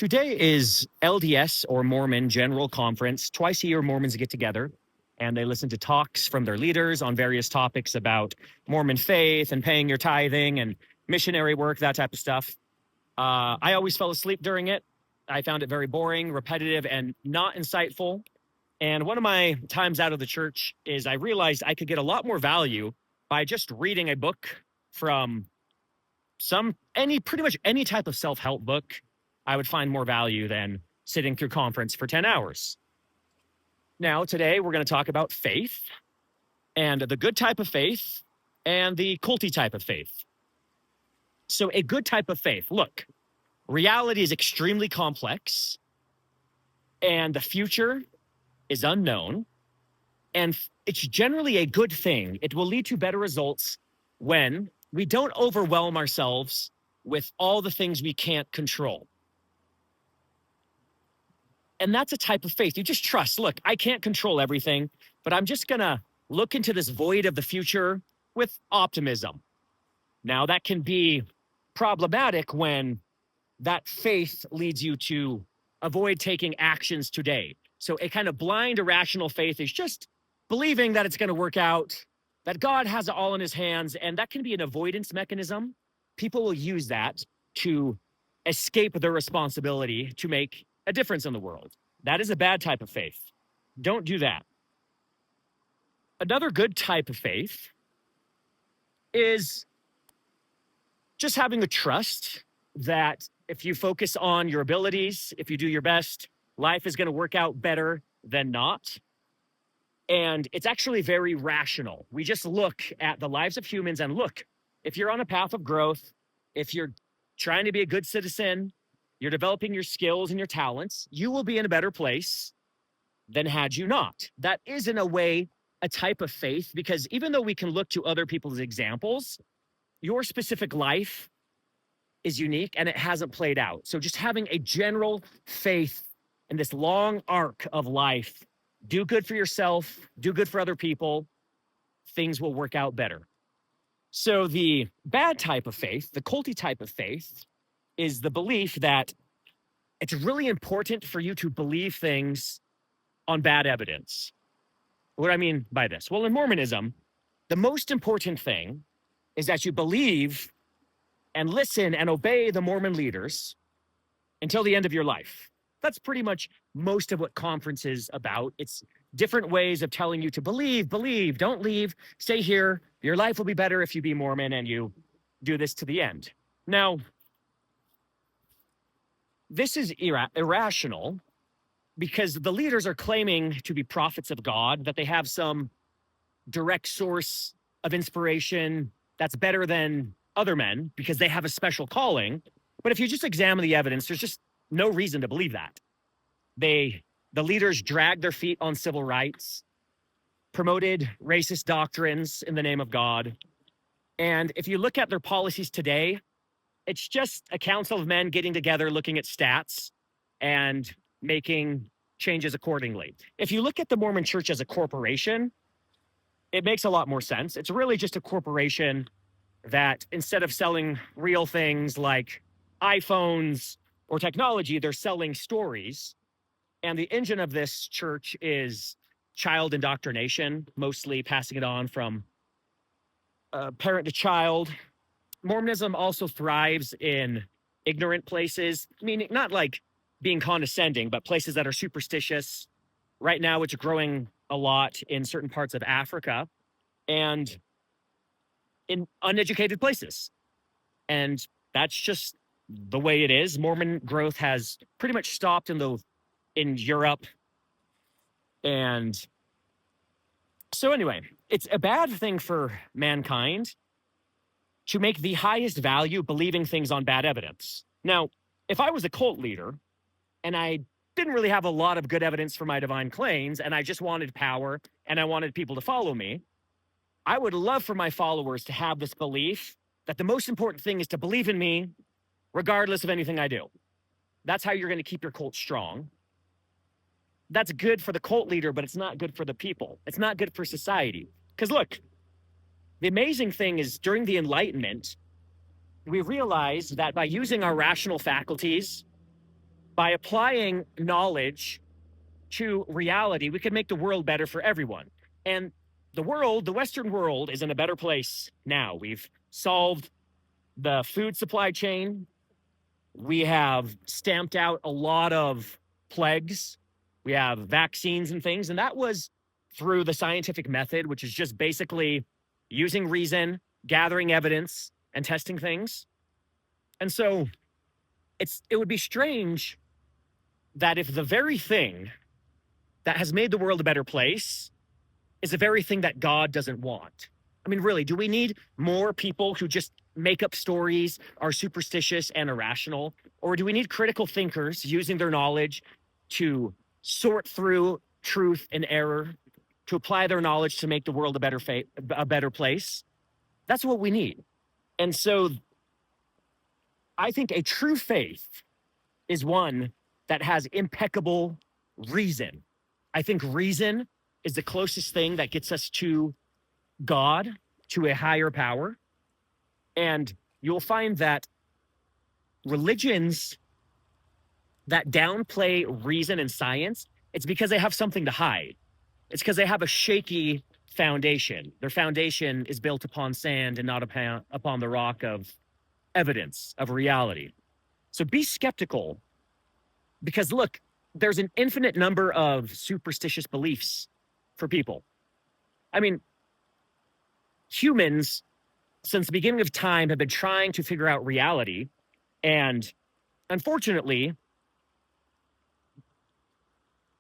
Today is LDS or Mormon General Conference. Twice a year, Mormons get together and they listen to talks from their leaders on various topics about Mormon faith and paying your tithing and missionary work, that type of stuff. I always fell asleep during it. I found it very boring, repetitive, and not insightful. And one of my times out of the church is I realized I could get a lot more value by just reading a book from pretty much any type of self-help book. I would find more value than sitting through conference for 10 hours. Now, today we're going to talk about faith and the good type of faith and the culty type of faith. So a good type of faith, look, reality is extremely complex and the future is unknown, and it's generally a good thing. It will lead to better results when we don't overwhelm ourselves with all the things we can't control. And that's a type of faith. You just trust, look, I can't control everything, but I'm just going to look into this void of the future with optimism. Now, that can be problematic when that faith leads you to avoid taking actions today. So a kind of blind, irrational faith is just believing that it's going to work out, that God has it all in his hands, and that can be an avoidance mechanism. People will use that to escape their responsibility to make a difference in the world. That is a bad type of faith. Don't do that. Another good type of faith is just having the trust that if you focus on your abilities, if you do your best, life is going to work out better than not. And it's actually very rational. We just look at the lives of humans and look, if you're on a path of growth, if you're trying to be a good citizen, you're developing your skills and your talents, you will be in a better place than had you not. That is, in a way, a type of faith, because even though we can look to other people's examples, your specific life is unique and it hasn't played out. So just having a general faith in this long arc of life, do good for yourself, do good for other people, things will work out better. So the bad type of faith, the culty type of faith, is the belief that it's really important for you to believe things on bad evidence. What do I mean by this? Well, in Mormonism, the most important thing is that you believe and listen and obey the Mormon leaders until the end of your life. That's pretty much most of what conference is about. It's different ways of telling you to believe, don't leave, stay here. Your life will be better if you be Mormon and you do this to the end. Now, this is irrational because the leaders are claiming to be prophets of God, that they have some direct source of inspiration that's better than other men because they have a special calling. But if you just examine the evidence, there's just no reason to believe that. The leaders dragged their feet on civil rights, promoted racist doctrines in the name of God. And if you look at their policies today, it's just a council of men getting together, looking at stats and making changes accordingly. If you look at the Mormon Church as a corporation, it makes a lot more sense. It's really just a corporation that instead of selling real things like iPhones or technology, they're selling stories. And the engine of this church is child indoctrination, mostly passing it on from parent to child. Mormonism also thrives in ignorant places, meaning not like being condescending, but places that are superstitious. Right now, it's growing a lot in certain parts of Africa and in uneducated places. And that's just the way it is. Mormon growth has pretty much stopped in Europe. And so anyway, it's a bad thing for mankind to make the highest value believing things on bad evidence. Now, if I was a cult leader and I didn't really have a lot of good evidence for my divine claims and I just wanted power and I wanted people to follow me, I would love for my followers to have this belief that the most important thing is to believe in me regardless of anything I do. That's how you're going to keep your cult strong. That's good for the cult leader, but it's not good for the people. It's not good for society. Because look, the amazing thing is during the Enlightenment, we realized that by using our rational faculties, by applying knowledge to reality, we could make the world better for everyone. And the world, the Western world, is in a better place now. We've solved the food supply chain. We have stamped out a lot of plagues. We have vaccines and things. And that was through the scientific method, which is just basically using reason, gathering evidence, and testing things. And so it would be strange that if the very thing that has made the world a better place is the very thing that God doesn't want. I mean, really, do we need more people who just make up stories, are superstitious and irrational? Or do we need critical thinkers using their knowledge to sort through truth and error, to apply their knowledge to make the world a better place? That's what we need. And so I think a true faith is one that has impeccable reason. I think reason is the closest thing that gets us to God, to a higher power. And you'll find that religions that downplay reason and science, it's because they have something to hide. It's because they have a shaky foundation. Their foundation is built upon sand and not upon the rock of evidence, of reality. So be skeptical, because look, there's an infinite number of superstitious beliefs for people. I mean, humans, since the beginning of time, have been trying to figure out reality. And unfortunately,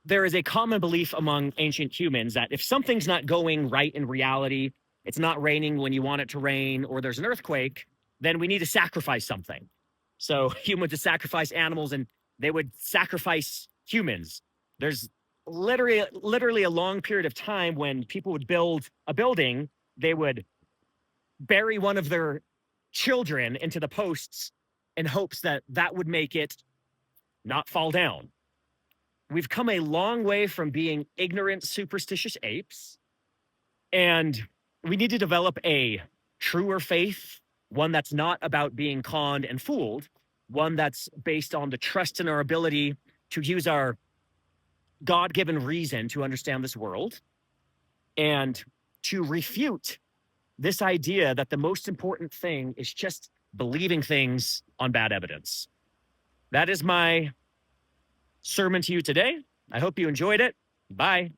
there is a common belief among ancient humans that if something's not going right in reality, it's not raining when you want it to rain, or there's an earthquake, then we need to sacrifice something. So humans would sacrifice animals, and they would sacrifice humans. There's literally a long period of time when people would build a building, they would bury one of their children into the posts in hopes that that would make it not fall down. We've come a long way from being ignorant, superstitious apes, and we need to develop a truer faith, one that's not about being conned and fooled, one that's based on the trust in our ability to use our God-given reason to understand this world, and to refute this idea that the most important thing is just believing things on bad evidence. That is my sermon to you today. I hope you enjoyed it. Bye.